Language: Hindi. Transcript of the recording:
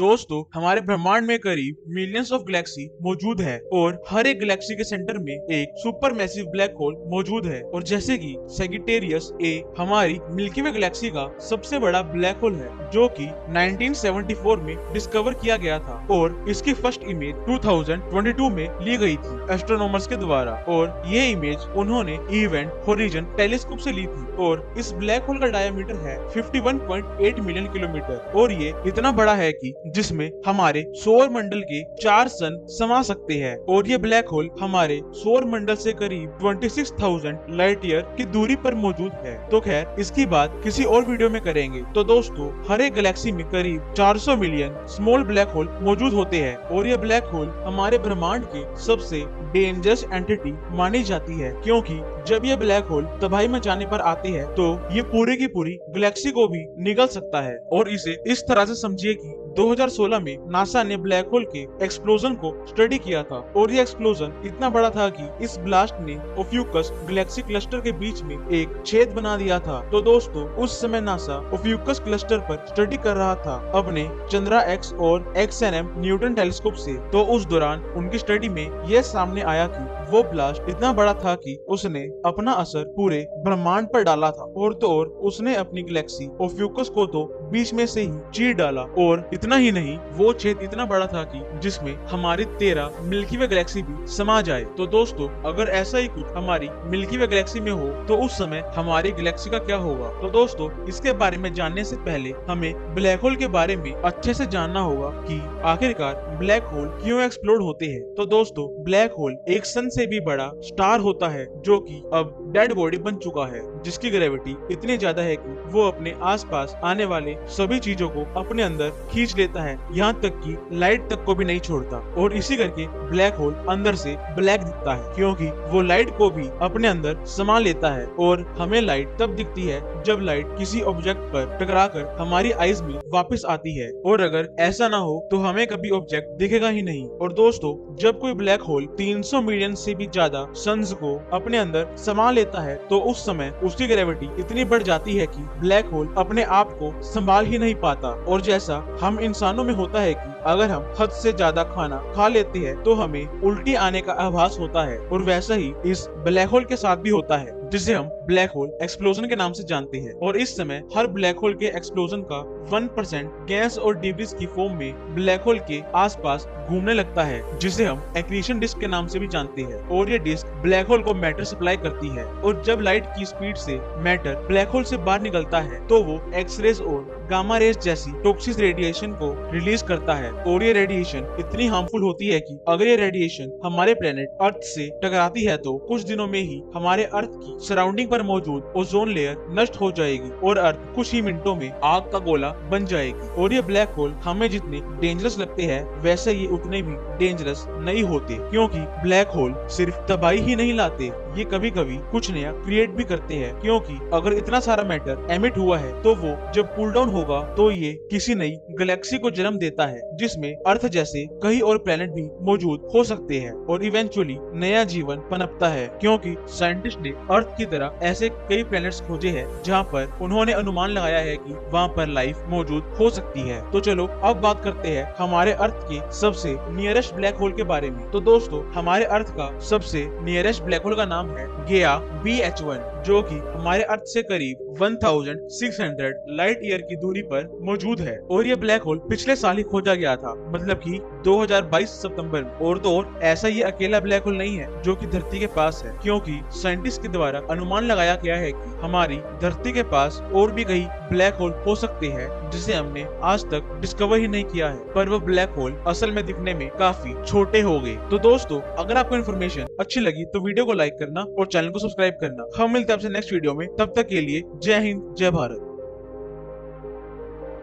दोस्तों हमारे ब्रह्मांड में करीब मिलियंस ऑफ गैलेक्सी मौजूद है और हर एक गैलेक्सी के सेंटर में एक सुपर मैसिव ब्लैक होल मौजूद है। और जैसे कि सेजिटेरियस ए हमारी मिल्की वे गैलेक्सी का सबसे बड़ा ब्लैक होल है जो कि 1974 में डिस्कवर किया गया था और इसकी फर्स्ट इमेज 2022 में ली गई थी एस्ट्रोनॉमर्स के द्वारा। और ये इमेज उन्होंने इवेंट होरिजन टेलीस्कोप से ली थी और इस ब्लैक होल का डायमीटर है 51.8 मिलियन किलोमीटर और ये इतना बड़ा है कि जिसमें हमारे सौर मंडल के 4 सन समा सकते हैं। और ये ब्लैक होल हमारे सौर मंडल से करीब 26,000 लाइट ईयर की दूरी पर मौजूद है। तो खैर इसकी बात किसी और वीडियो में करेंगे। तो दोस्तों हर एक गैलेक्सी में करीब 400 मिलियन स्मॉल ब्लैक होल मौजूद होते हैं और ये ब्लैक होल हमारे ब्रह्मांड के सबसे डेंजरस एंटिटी मानी जाती है, क्योंकि जब ये ब्लैक होल तबाही में जाने पर आती है तो ये पूरी की पूरी गैलेक्सी को भी निगल सकता है। और इसे इस तरह से समझिए कि 2016 में नासा ने ब्लैक होल के एक्सप्लोजन को स्टडी किया था और ये एक्सप्लोजन इतना बड़ा था कि इस ब्लास्ट ने ओफ्यूकस गैलेक्सी क्लस्टर के बीच में एक छेद बना दिया था। तो दोस्तों उस समय नासा ओफ्यूकस क्लस्टर पर स्टडी कर रहा था अपने चंद्रा एक्स और XNM न्यूटन टेलीस्कोप से। तो उस दौरान उनकी स्टडी में यह सामने आया कि वो ब्लास्ट इतना बड़ा था कि उसने अपना असर पूरे ब्रह्मांड पर डाला था और तो और उसने अपनी गैलेक्सी ओफ्यूकस को तो बीच में से ही चीर डाला। और इतना ही नहीं, वो छेद इतना बड़ा था कि जिसमें हमारी 13 मिल्की वे गैलेक्सी भी समा जाए। तो दोस्तों अगर ऐसा ही कुछ हमारी मिल्की वे गैलेक्सी में हो तो उस समय हमारी गैलेक्सी का क्या होगा। तो दोस्तों इसके बारे में जानने से पहले हमें ब्लैक होल के बारे में अच्छे से जानना होगा कि आखिरकार ब्लैक होल क्यों एक्सप्लोड होते हैं। तो दोस्तों ब्लैक होल एक सन से भी बड़ा स्टार होता है जो कि अब डेड बॉडी बन चुका है, जिसकी ग्रेविटी इतनी ज्यादा है कि वो अपने आसपास आने वाले सभी चीजों को अपने अंदर खींच लेता है, यहाँ तक कि लाइट तक को भी नहीं छोड़ता। और इसी करके ब्लैक होल अंदर से ब्लैक दिखता है, क्योंकि वो लाइट को भी अपने अंदर समा लेता है। और हमें लाइट तब दिखती है जब लाइट किसी ऑब्जेक्ट पर टकराकर हमारी आईज में वापस आती है, और अगर ऐसा ना हो तो हमें कभी ऑब्जेक्ट दिखेगा ही नहीं। और दोस्तों जब कोई ब्लैक होल 300 मिलियन से भी ज्यादा सन्स को अपने अंदर समा लेता है तो उस समय उसकी ग्रेविटी इतनी बढ़ जाती है कि ब्लैक होल अपने आप को संभाल ही नहीं पाता। और जैसा हम इंसानों में होता है कि अगर हम हद से ज्यादा खाना खा लेते हैं तो हमें उल्टी आने का आभास होता है, और वैसा ही इस ब्लैक होल के साथ भी होता है, जिसे हम ब्लैक होल एक्सप्लोजन के नाम से जानते हैं। और इस समय हर ब्लैक होल के एक्सप्लोजन का 1% गैस और डिब्रीज की फॉर्म में ब्लैक होल के आसपास घूमने लगता है, जिसे हम एक्रीशन डिस्क के नाम से भी जानते हैं। और ये डिस्क ब्लैक होल को मैटर सप्लाई करती है, और जब लाइट की स्पीड से मैटर ब्लैक होल से बाहर निकलता है तो वो एक्सरेज और गामा रेज जैसी टॉक्सिक रेडिएशन को रिलीज करता है। और ये रेडिएशन इतनी हार्मफुल होती है कि अगर ये रेडिएशन हमारे प्लेनेट अर्थ से टकराती है तो कुछ दिनों में ही हमारे अर्थ की सराउंडिंग पर मौजूद ओजोन लेयर नष्ट हो जाएगी और अर्थ कुछ ही मिनटों में आग का गोला बन जाएगी। और ये ब्लैक होल हमें जितने डेंजरस लगते हैं वैसे ये उतने भी डेंजरस नहीं होते, क्योंकि ब्लैक होल सिर्फ तबाही ही नहीं लाते, ये कभी कभी कुछ नया क्रिएट भी करते हैं। क्योंकि अगर इतना सारा मैटर एमिट हुआ है तो वो जब कूल डाउन होगा तो ये किसी नई गैलेक्सी को जन्म देता है, जिसमें अर्थ जैसे कई और प्लेनेट भी मौजूद हो सकते हैं और इवेंचुअली नया जीवन पनपता है। क्योंकि साइंटिस्ट ने अर्थ की तरह ऐसे कई प्लैनेट्स खोजे हैं जहां पर उन्होंने अनुमान लगाया है कि वहां पर लाइफ मौजूद हो सकती है। तो चलो अब बात करते हैं हमारे अर्थ के सबसे नियरेस्ट ब्लैक होल के बारे में। तो दोस्तों हमारे अर्थ का सबसे नियरेस्ट ब्लैक होल का नाम है गेआ BH1, जो कि हमारे अर्थ से करीब 1600 लाइट ईयर की दूरी पर मौजूद है। और ये ब्लैक होल पिछले साल ही खोजा गया था, मतलब कि 2022 सितंबर में। और तो और ऐसा ये अकेला ब्लैक होल नहीं है जो कि धरती के पास है, क्योंकि साइंटिस्ट के द्वारा अनुमान लगाया गया है कि हमारी धरती के पास और भी कई ब्लैक होल हो सकते हैं जिसे हमने आज तक डिस्कवर ही नहीं किया है, पर वो ब्लैक होल असल में दिखने में काफी छोटे हो गए। तो दोस्तों अगर आपको इन्फॉर्मेशन अच्छी लगी तो वीडियो को लाइक करना और चैनल को सब्सक्राइब करना। हम मिलते हैं आपसे नेक्स्ट वीडियो में, तब तक के लिए जय हिंद जय भारत।